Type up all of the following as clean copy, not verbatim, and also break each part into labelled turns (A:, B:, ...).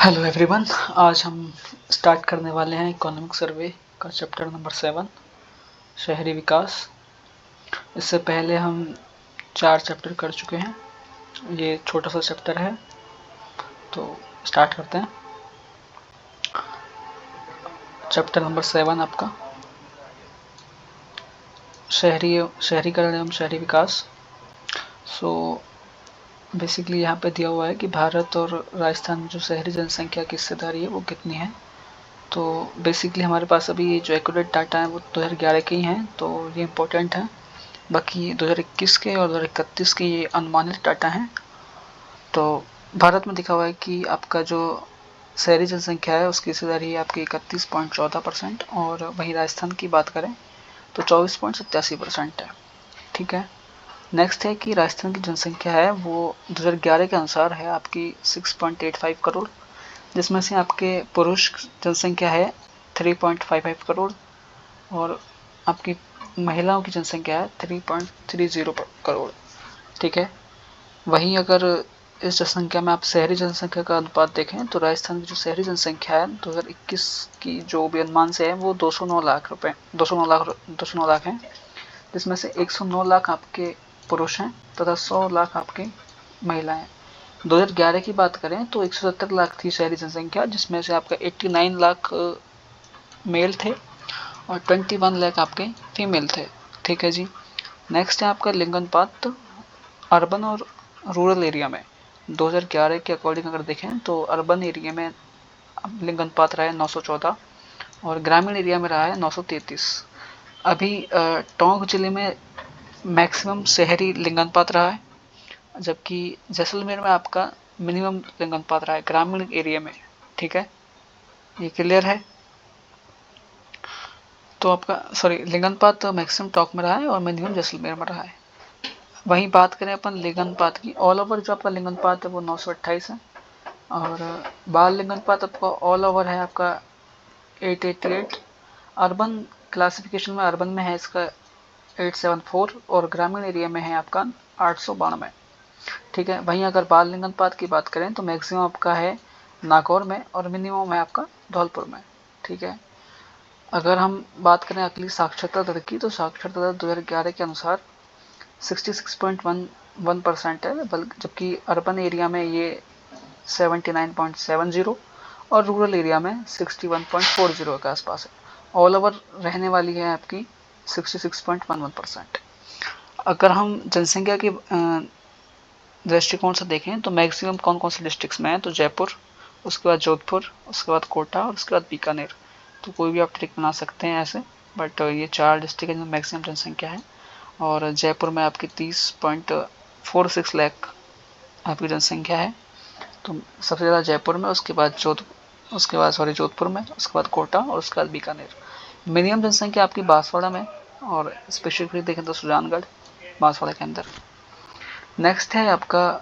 A: Hello everyone. आज हम start करने वाले हैं इकोनॉमिक सर्वे का चैप्टर नंबर 7 शहरी विकास। इससे पहले हम 4 चैप्टर कर चुके हैं। ये छोटा सा चैप्टर है, तो स्टार्ट करते हैं। चैप्टर नंबर 7 आपका शहरीकरण एवं शहरी विकास। सो बेसिकली यहाँ पे दिया हुआ है कि भारत और राजस्थान में जो शहरी जनसंख्या की हिस्सेदारी है वो कितनी है। तो बेसिकली हमारे पास अभी जो एक्यूरेट डाटा है वो 2011 के ही हैं, तो ये इम्पोर्टेंट है। बाकी 2021 के और 2031 के ये अनुमानित डाटा हैं। तो भारत में दिखा हुआ है कि आपका जो शहरी जनसंख्या है उसकी हिस्सेदारी है आपकी 31.14% और वहीं राजस्थान की बात करें तो 24.87% है। ठीक है। नेक्स्ट है कि राजस्थान की जनसंख्या है वो 2011 के अनुसार है आपकी 6.85 करोड़, जिसमें से आपके पुरुष जनसंख्या है 3.55 करोड़ और आपकी महिलाओं की जनसंख्या है 3.30 करोड़। ठीक है। वहीं अगर इस जनसंख्या में आप शहरी जनसंख्या का अनुपात देखें तो राजस्थान की जो शहरी जनसंख्या है 2021 की जो भी अनुमान से है वो 209 लाख रुपए 209 लाख है, जिसमें से 109 लाख आपके पुरुष हैं तथा 100 लाख आपके महिलाएं हैं। 2011 की बात करें तो 170 लाख थी शहरी जनसंख्या, जिसमें से आपका 89 लाख मेल थे और 21 लाख आपके फीमेल थे। ठीक है जी। नेक्स्ट है आपका लिंग अनुपात अर्बन और रूरल एरिया में। 2011 के अकॉर्डिंग अगर देखें तो अर्बन एरिया में लिंग अनुपात रहा है 914 और ग्रामीण एरिया में रहा है 933। अभी टोंक जिले में मैक्सिमम शहरी लिंग अनुपात रहा है, जबकि जैसलमेर में आपका मिनिमम लिंग अनुपात रहा है ग्रामीण एरिया में। ठीक है, ये क्लियर है। तो आपका लिंग अनुपात तो मैक्सिमम टॉक में रहा है और मिनिमम जैसलमेर में रहा है। वहीं बात करें अपन लिंग अनुपात की, ऑल ओवर जो आपका लिंग अनुपात है वो 928 है और बाल लिंग अनुपात आपका ऑल ओवर है आपका 888। अर्बन क्लासिफिकेशन में अर्बन में है इसका 874 और ग्रामीण एरिया में है आपका 892। ठीक है। वहीं अगर बाल लिंग अनुपात की बात करें तो मैक्सिमम आपका है नागौर में और मिनिमम है आपका धौलपुर में। ठीक है। अगर हम बात करें अगली साक्षरता दर की तो साक्षरता दर 2011 के अनुसार 66.11% है, जबकि अर्बन एरिया में ये 79.70 और रूरल एरिया में 61.40 के आसपास है। ऑल ओवर रहने वाली है आपकी 66.11%। अगर हम जनसंख्या के दृष्टिकोण से देखें तो मैक्सिमम कौन कौन से डिस्ट्रिक्ट्स में है तो जयपुर, उसके बाद जोधपुर, उसके बाद कोटा और उसके बाद बीकानेर। तो कोई भी आप ट्रिक बना सकते हैं ऐसे, बट ये 4 डिस्ट्रिक्ट है जिनमें मैक्सिमम जनसंख्या है और जयपुर में आपकी 30.46 लाख आपकी जनसंख्या है। तो सबसे ज़्यादा जयपुर में, जोधपुर में, उसके बाद कोटा और उसके बाद बीकानेर। मिनिमम जनसंख्या आपकी बांसवाड़ा में और स्पेसिफिकली देखें तो सुजानगढ़ बांसवाड़ा के अंदर। नेक्स्ट है आपका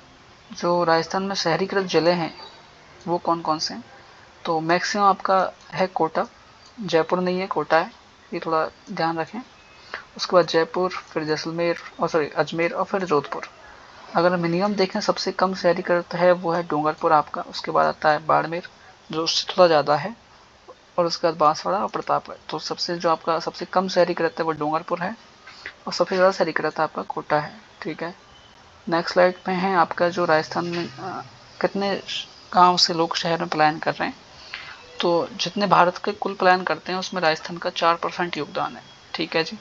A: जो राजस्थान में शहरीकृत जिले हैं वो कौन कौन से हैं। तो मैक्सिमम आपका है कोटा, जयपुर नहीं है कोटा है, ये थोड़ा ध्यान रखें। उसके बाद जयपुर, फिर जैसलमेर और अजमेर और फिर जोधपुर। अगर मिनिमम देखें सबसे कम शहरीकृत है वो है डूंगरपुर आपका, उसके बाद आता है बाड़मेर जो उससे थोड़ा ज़्यादा है और उसके बाद बांसवाड़ा और प्रतापगढ़। तो सबसे कम शहरीकृत है वो डूंगरपुर है और सबसे ज़्यादा शहरीकृत आपका कोटा है। ठीक है। नेक्स्ट स्लाइड में है आपका जो राजस्थान में कितने गांव से लोग शहर में पलायन कर रहे हैं। तो जितने भारत के कुल पलायन करते हैं उसमें राजस्थान का 4% योगदान है। ठीक है जी।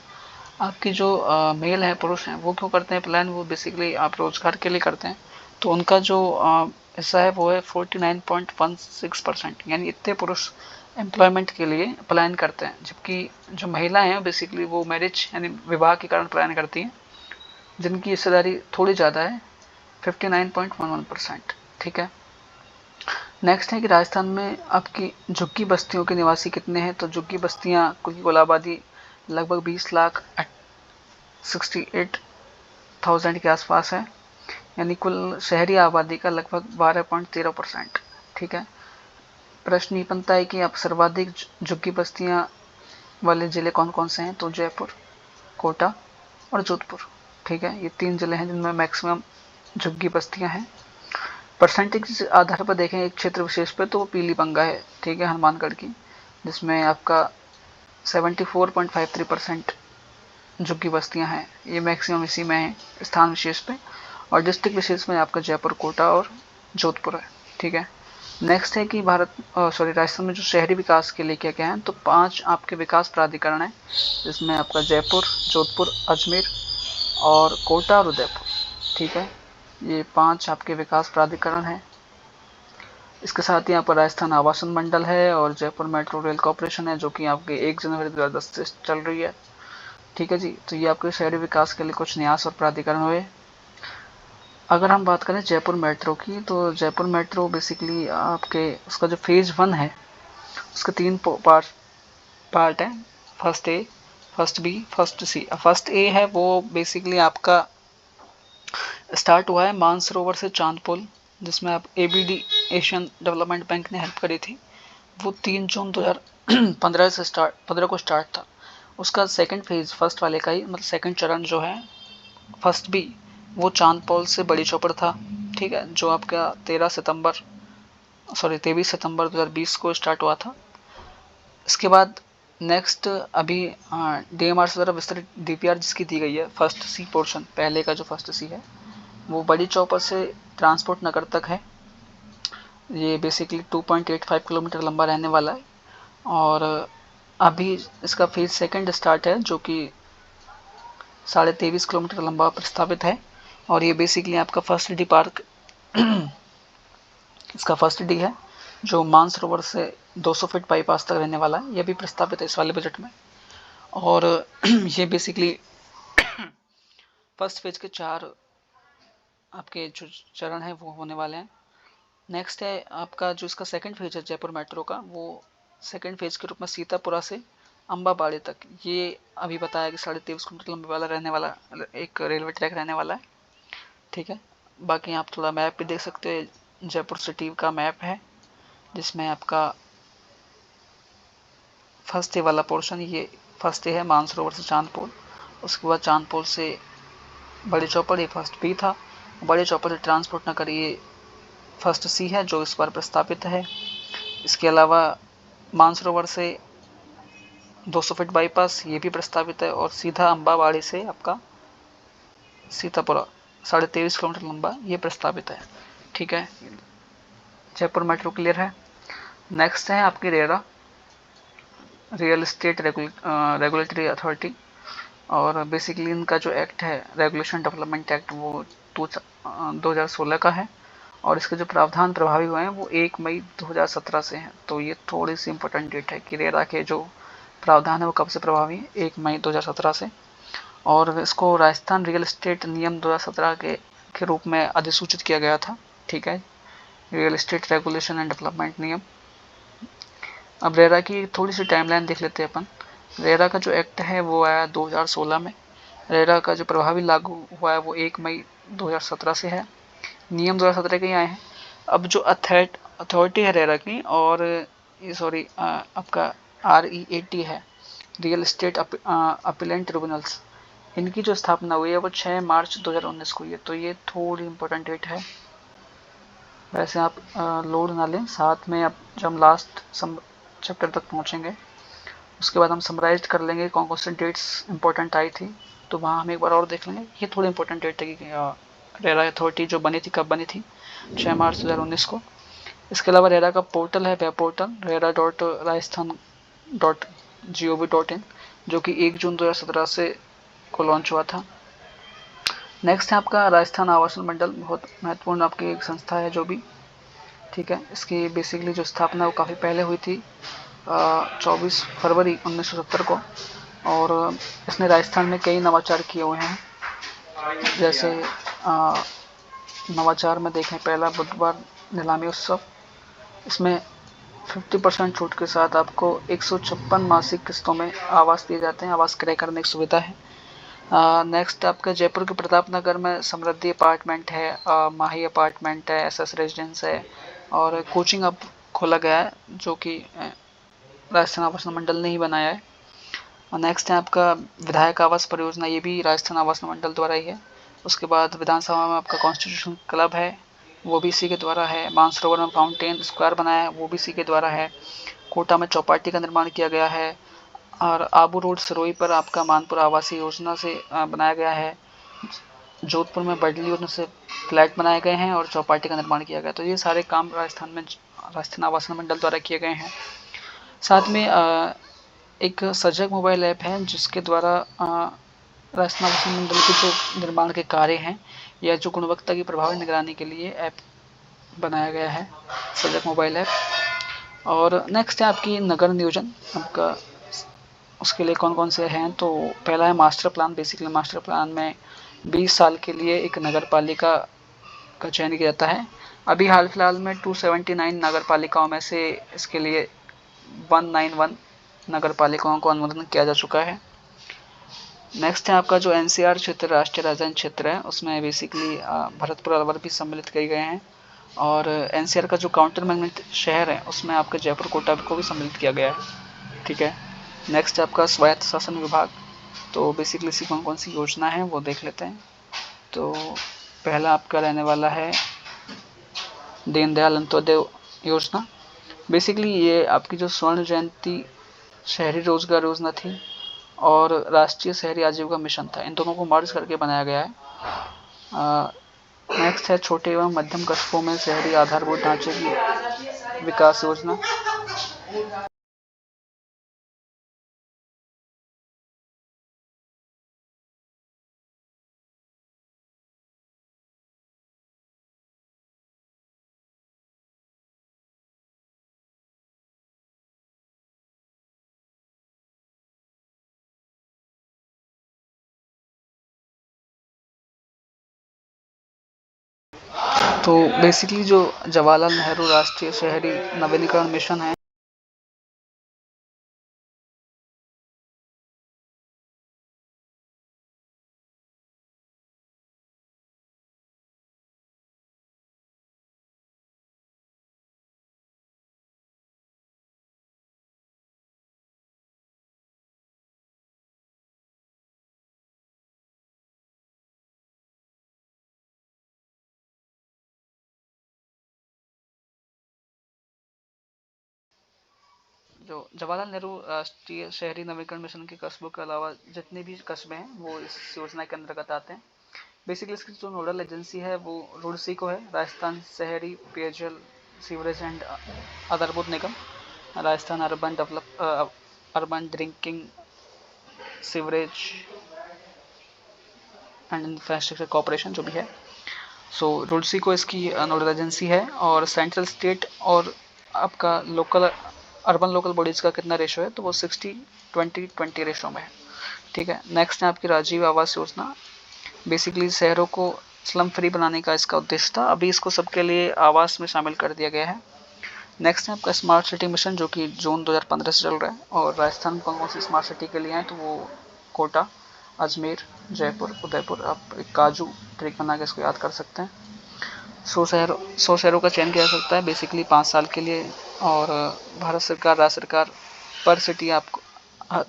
A: आपकी जो मेल है, पुरुष हैं, वो क्यों करते हैं पलायन, वो बेसिकली आप रोजगार के लिए करते हैं। तो उनका जो हिस्सा है वो है 49.16%, यानी इतने पुरुष एम्प्लॉयमेंट के लिए पलायन करते हैं, जबकि जो महिलाएं हैं बेसिकली वो मैरिज यानी विवाह के कारण पलायन करती हैं, जिनकी हिस्सेदारी थोड़ी ज़्यादा है 59.11%। ठीक है। नेक्स्ट है कि राजस्थान में आपकी झुग्गी बस्तियों के निवासी कितने हैं। तो झुग्गी बस्तियां कुल आबादी लगभग 20,68,000 के आसपास है, यानी कुल शहरी आबादी का लगभग 12.13%। ठीक है। प्रश्न ये बनता है कि आप सर्वाधिक झुग्गी बस्तियां वाले जिले कौन कौन से हैं। तो जयपुर, कोटा और जोधपुर। ठीक है। ये 3 जिले हैं जिनमें मैक्सिमम झुग्गी बस्तियां हैं। परसेंटेज आधार पर देखें एक क्षेत्र विशेष पे तो वो पीली पंगा है, ठीक है, हनुमानगढ़ की, जिसमें आपका 74.53% जो कि बस्तियां हैं ये मैक्सिमम इसी में है स्थान विशेष पे, और डिस्ट्रिक्ट विशेष में आपका जयपुर, कोटा और जोधपुर है, ठीक है। नेक्स्ट है कि राजस्थान में जो शहरी विकास के लिए क्या क्या है, तो 5 आपके विकास प्राधिकरण है, जिसमें आपका जयपुर, जोधपुर, अजमेर और कोटा और उदयपुर, ठीक है। ये 5 आपके विकास प्राधिकरण है। इसके साथ ही यहाँ पर राजस्थान आवासन मंडल है और जयपुर मेट्रो रेल कॉरपोरेशन है, जो कि आपके 1 जनवरी 2010 से चल रही है, ठीक है जी। तो ये आपके शहरी विकास के लिए कुछ न्यास और प्राधिकरण हुए। अगर हम बात करें जयपुर मेट्रो की, तो जयपुर मेट्रो बेसिकली आपके उसका जो फेज 1 है उसके 3 पार्ट है, first A, first B, first C. First A है वो बेसिकली आपका स्टार्ट हुआ है मानसरोवर से चांदपुल, जिसमें आप एबीडी एशियन डेवलपमेंट बैंक ने हेल्प करी थी। वो 3 जून 2015 से 15 को स्टार्ट था। उसका सेकंड फेज फर्स्ट वाले का ही मतलब सेकंड चरण जो है फर्स्ट बी, वो चांदपोल से बड़ी चौपड़ था, ठीक है, जो आपका 23 सितंबर 2020 को स्टार्ट हुआ था। इसके बाद नेक्स्ट अभी डीएमआर से ज़रा विस्तृत डीपीआर जिसकी दी गई है, फर्स्ट सी पोर्शन, पहले का जो फर्स्ट सी है वो बड़ी चौपड़ से ट्रांसपोर्ट नगर तक है। ये बेसिकली 2.85 किलोमीटर लंबा रहने वाला है, और अभी इसका फेज सेकंड स्टार्ट है जो कि 23.5 किलोमीटर लंबा प्रस्तावित है, और ये बेसिकली आपका फर्स्ट डी पार्क इसका फर्स्ट डी है, जो मानसरोवर से 200 फीट बाईपास तक रहने वाला है। यह भी प्रस्तावित है इस वाले बजट में, और ये बेसिकली फर्स्ट फेज के 4 आपके जो चरण है वो होने वाले हैं। नेक्स्ट है आपका जो इसका सेकंड फेज है जयपुर मेट्रो का, वो सेकंड फेज के रूप में सीतापुरा से अम्बाबाड़ी तक, ये अभी बताया कि 23.5 किलोमीटर लंबे वाला रहने वाला एक रेलवे ट्रैक रहने वाला है, ठीक है। बाकी आप थोड़ा मैप भी देख सकते हैं, जयपुर सिटी का मैप है, जिसमें आपका फर्स्ट ए वाला पोर्शन, ये फर्स्ट ए है मानसरोवर से चांदपोल, उसके बाद चांदपोल से बड़ी चौपड़, ये फर्स्ट बी था, बड़ी चौपड़ से ट्रांसपोर्ट न करिए फर्स्ट सी है जो इस बार प्रस्तावित है। इसके अलावा मानसरोवर से 200 फीट बाईपास ये भी प्रस्तावित है, और सीधा अम्बाबाड़ी से आपका सीतापुरा 23.5 किलोमीटर लंबा ये प्रस्तावित है, ठीक है। जयपुर मेट्रो क्लियर है। नेक्स्ट है आपकी RERA, real estate regulatory authority, और बेसिकली इनका जो एक्ट है रेगुलेशन डेवलपमेंट एक्ट वो 2016 का है, और इसके जो प्रावधान प्रभावी हुए हैं वो 1 मई 2017 से हैं। तो ये थोड़ी सी इंपॉर्टेंट डेट है कि रेरा के जो प्रावधान है वो कब से प्रभावी है, 1 मई 2017 से, और इसको राजस्थान रियल एस्टेट नियम 2017 के रूप में अधिसूचित किया गया था, ठीक है, real estate regulation and development नियम। अब रेरा की थोड़ी सी टाइमलाइन देख लेते हैं अपन। रेरा का जो एक्ट है वो आया 2016 में, रेरा का जो प्रभावी लागू हुआ है वो 1 मई 2017 से है, नियम 2017 के ही आए हैं। अब जो अथॉरिटी है रेरा की, और ये आपका REAT है, रियल एस्टेट अपीलेंट ट्रिब्यूनल्स, इनकी जो स्थापना हुई है वो 6 मार्च 2019 को हुई है। तो ये थोड़ी इंपॉर्टेंट डेट है, वैसे आप लोड ना लें, साथ में आप जब हम लास्ट चैप्टर तक पहुंचेंगे उसके बाद हम समराइज कर लेंगे कौन कौन सी डेट्स इंपॉर्टेंट आई थी, तो वहाँ हम एक बार और देख लेंगे। ये थोड़ी इंपॉर्टेंट डेट है कि रेरा अथॉरिटी जो बनी थी कब बनी थी, 6 मार्च 2019 को। इसके अलावा रेरा का पोर्टल है, वेब पोर्टल rera.rajasthan.gov.in, जो कि 1 जून 2017 से को लॉन्च हुआ था। नेक्स्ट है आपका राजस्थान आवासन मंडल, बहुत महत्वपूर्ण आपकी एक संस्था है जो भी, ठीक है। इसकी बेसिकली जो स्थापना वो काफ़ी पहले हुई थी, 24 फरवरी 1970 को, और इसने राजस्थान में कई नवाचार किए हुए हैं। जैसे नवाचार में देखें, पहला बुधवार नीलामी उत्सव, इसमें 50% छूट के साथ आपको 156 मासिक किस्तों में आवास दिए जाते हैं, आवास क्रय करने की सुविधा है। नेक्स्ट आपका जयपुर के प्रताप नगर में समृद्धि अपार्टमेंट है, माही अपार्टमेंट है, SS रेजिडेंस है, और कोचिंग अब खोला गया है जो कि राजस्थान आवासन मंडल ने ही बनाया है। और नेक्स्ट है आपका विधायक आवास परियोजना, ये भी राजस्थान आवासन मंडल द्वारा ही है। उसके बाद विधानसभा में आपका कॉन्स्टिट्यूशन क्लब है, वो भी इसी के द्वारा है। मानसरोवर में फाउंटेन स्क्वायर बनाया है, वो भी इसी के द्वारा है। कोटा में चौपाटी का निर्माण किया गया है। और आबू रोड सिरोही पर आपका मानपुर आवासीय योजना से बनाया गया है। जोधपुर में बडली योजना से फ्लैट बनाए गए हैं और चौपाटी का निर्माण किया गया। तो ये सारे काम राजस्थान आवासन मंडल द्वारा किए गए हैं। साथ में एक सजग मोबाइल ऐप है जिसके द्वारा राजस्थान आवासन मंडल के जो निर्माण के कार्य हैं या जो गुणवत्ता की प्रभावी निगरानी के लिए ऐप बनाया गया है, सजग मोबाइल ऐप। और नेक्स्ट है आपकी नगर नियोजन। आपका उसके लिए कौन कौन से हैं, तो पहला है master plan. Basically master plan में 20 साल के लिए एक नगर पालिका का चयन किया जाता है। अभी हाल फिलहाल में 279 नगर पालिकाओं में से इसके लिए 191 नगर पालिकाओं को अनुमोदन किया जा चुका है। नेक्स्ट है आपका जो एनसीआर क्षेत्र, राष्ट्रीय राजधानी क्षेत्र है, उसमें बेसिकली भरतपुर अलवर भी सम्मिलित किए गए हैं। और एनसीआर का जो काउंटर मैग्नेट शहर है उसमें आपके जयपुर कोटा को भी सम्मिलित किया गया है। ठीक है। नेक्स्ट आपका स्वायत्त शासन विभाग। तो बेसिकली इसकी कौन कौन सी योजना है वो देख लेते हैं। तो पहला आपका रहने वाला है दीनदयाल अंत्योदय योजना। बेसिकली ये आपकी जो स्वर्ण जयंती शहरी रोजगार योजना थी और राष्ट्रीय शहरी आजीविका मिशन था, इन दोनों को मर्ज करके बनाया गया है। नेक्स्ट है छोटे एवं मध्यम कस्बों में शहरी आधारभूत ढांचे की विकास योजना। तो बेसिकली जो जवाहरलाल नेहरू राष्ट्रीय शहरी नवीनीकरण मिशन है, जो जवाहरलाल नेहरू राष्ट्रीय शहरी नवीकरण मिशन के कस्बों के अलावा जितने भी कस्बे हैं वो इस योजना के अंतर्गत आते हैं। बेसिकली इसकी जो नोडल एजेंसी है वो रुड़सी को है, राजस्थान शहरी पेयजल सीवरेज एंड आधारभूत निगम, Rajasthan urban drinking sewerage and infrastructure corporation जो भी है। सो रुड़सी को इसकी नोडल एजेंसी है। और सेंट्रल स्टेट और आपका लोकल अर्बन लोकल बॉडीज का कितना रेशो है, तो वो 60-20-20 रेशो में है। ठीक है। नेक्स्ट है आपकी राजीव आवास योजना। बेसिकली शहरों को स्लम फ्री बनाने का इसका उद्देश्य था, अभी इसको सबके लिए आवास में शामिल कर दिया गया है। नेक्स्ट है आपका स्मार्ट सिटी मिशन जो कि जून 2015 से चल रहा है। और राजस्थान में कौन कौन सी स्मार्ट सिटी के लिए हैं, तो वो कोटा, अजमेर, जयपुर, उदयपुर। आप एक काजू ट्रिक बना के इसको याद कर सकते हैं। 100 शहरों का चयन किया जा सकता है बेसिकली 5 साल के लिए। और भारत सरकार, राज्य सरकार पर सिटी आपको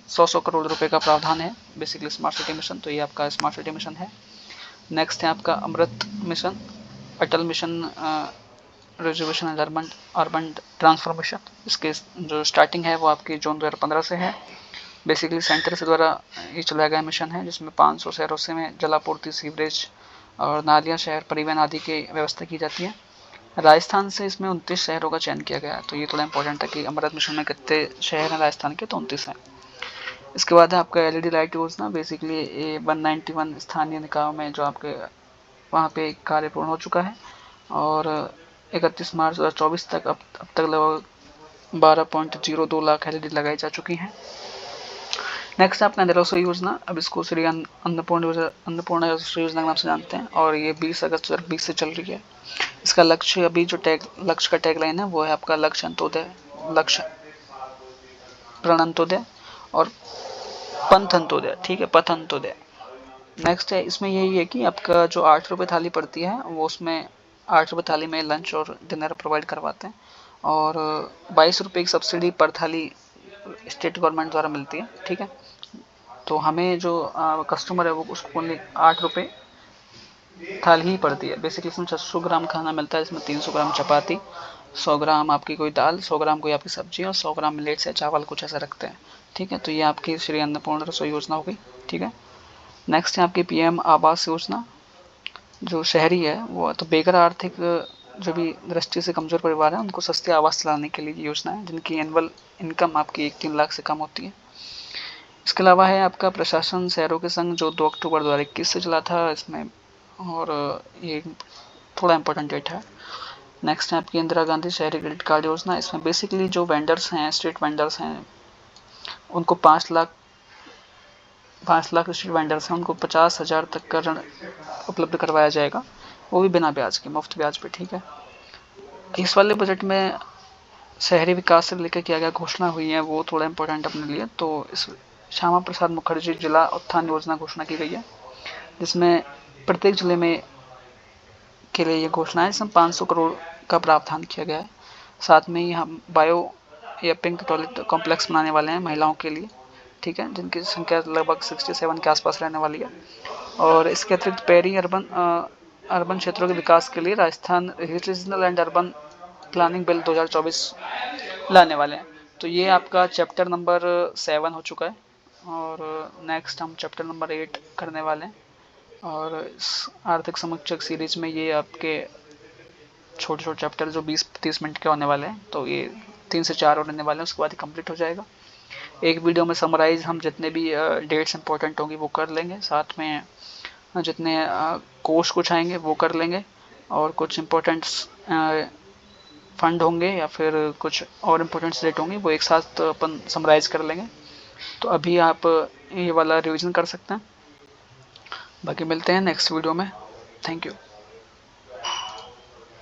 A: 100 करोड़ रुपए का प्रावधान है बेसिकली स्मार्ट सिटी मिशन। तो ये आपका स्मार्ट सिटी मिशन है। नेक्स्ट है आपका Amrut mission, Atal mission reservation and urban transformation. इसके जो स्टार्टिंग है वो आपकी जून 2015 से है। बेसिकली सेंटर से द्वारा ये चलाया गया मिशन है जिसमें 500 शहरों से में जलापूर्ति, सीवरेज और नालियाँ, शहर परिवहन आदि की व्यवस्था की जाती है। राजस्थान से इसमें 29 शहरों का चयन किया गया है। तो ये थोड़ा इंपॉर्टेंट है कि अमृत मिशन में कितने शहर हैं राजस्थान के, तो 29 हैं। इसके बाद है आपका एलईडी लाइट योजना। बेसिकली ये 191 स्थानीय निकायों में जो आपके वहाँ पे कार्य पूर्ण हो चुका है। और 31 मार्च 2024 तक अब तक लगभग 12.02 लाख एलईडी लगाई जा चुकी हैं। नेक्स्ट आपका रसोई योजना। अब इसको श्री अन्नपूर्णा रसोई योजना के नाम से जानते हैं और ये 20 अगस्त 2020 से चल रही है। इसका लक्ष्य अभी जो लक्ष्य का टैगलाइन है वो है आपका लक्ष्य अंत्योदय, लक्ष्य प्रणंतोदय और पंथ अंत्योदय। ठीक है, पथ अंत्योदय। नेक्स्ट है इसमें यही है कि आपका जो 8 रुपये थाली पड़ती है वो उसमें 8 रुपये थाली में लंच और डिनर प्रोवाइड करवाते हैं। और 22 रुपये की सब्सिडी पर थाली स्टेट गवर्नमेंट द्वारा मिलती है। ठीक है। तो हमें जो कस्टमर है वो उसको ओनली 8 रुपये थाली ही पड़ती है। बेसिकली इसमें 600 ग्राम खाना मिलता है, इसमें 300 ग्राम चपाती, 100 ग्राम आपकी कोई दाल, 100 ग्राम कोई आपकी सब्जी और 100 ग्राम मिलेट्स या चावल कुछ ऐसा रखते हैं। ठीक है, तो ये आपकी श्री अन्नपूर्णा रसोई योजना हो गई। ठीक है, नेक्स्ट है आपकी पीएम आवास योजना। जो शहरी है वो तो बेघर आर्थिक जो भी दृष्टि से कमजोर परिवार है उनको सस्ते आवास दिलाने के लिए योजना है, जिनकी एनुअल इनकम आपकी 1-3 लाख से कम होती है। इसके अलावा है आपका प्रशासन शहरों के संग, जो 2 अक्टूबर 2021 से चला था इसमें, और ये थोड़ा इंपॉर्टेंट डेट है। नेक्स्ट है आपकी इंदिरा गांधी शहरी क्रेडिट कार्ड योजना। इसमें बेसिकली जो वेंडर्स हैं, स्ट्रीट वेंडर्स हैं, उनको 5 लाख स्ट्रीट वेंडर्स हैं, उनको 50,000 तक का ऋण उपलब्ध करवाया जाएगा, वो भी बिना ब्याज के, मुफ्त ब्याज पे। ठीक है, इस वाले बजट में शहरी विकास से लेकर क्या क्या घोषणा हुई है वो थोड़ा इंपॉर्टेंट अपने लिए। तो इस श्यामा प्रसाद मुखर्जी जिला उत्थान योजना घोषणा की गई है, जिसमें प्रत्येक जिले में के लिए ये घोषणा है, जिसमें 500 करोड़ का प्रावधान किया गया है। साथ में ही हम बायो या पिंक टॉयलेट कॉम्प्लेक्स बनाने वाले हैं महिलाओं के लिए। ठीक है, जिनकी संख्या लगभग 67 के आसपास रहने वाली है। और इसके अतिरिक्त पेरी अर्बन क्षेत्रों के विकास के लिए Rajasthan regional and urban planning bill 2024 लाने वाले हैं। तो ये आपका चैप्टर नंबर 7 हो चुका है, और नेक्स्ट हम चैप्टर नंबर 8 करने वाले हैं। और इस आर्थिक समीक्षक सीरीज में ये आपके छोटे छोटे चैप्टर जो 20-30 मिनट के होने वाले हैं, तो ये 3 से 4 और रहने वाले हैं, उसके बाद ही कंप्लीट हो जाएगा। एक वीडियो में समराइज हम जितने भी डेट्स इंपॉर्टेंट होंगी वो कर लेंगे, साथ में जितने कोर्स कुछ आएंगे वो कर लेंगे, और कुछ इम्पोर्टेंट फंड होंगे या फिर कुछ और इम्पोर्टेंट डेट होंगी वो एक साथ अपन समराइज कर लेंगे। तो अभी आप ये वाला रिवीजन कर सकते हैं। बाकी मिलते हैं नेक्स्ट वीडियो में। Thank you.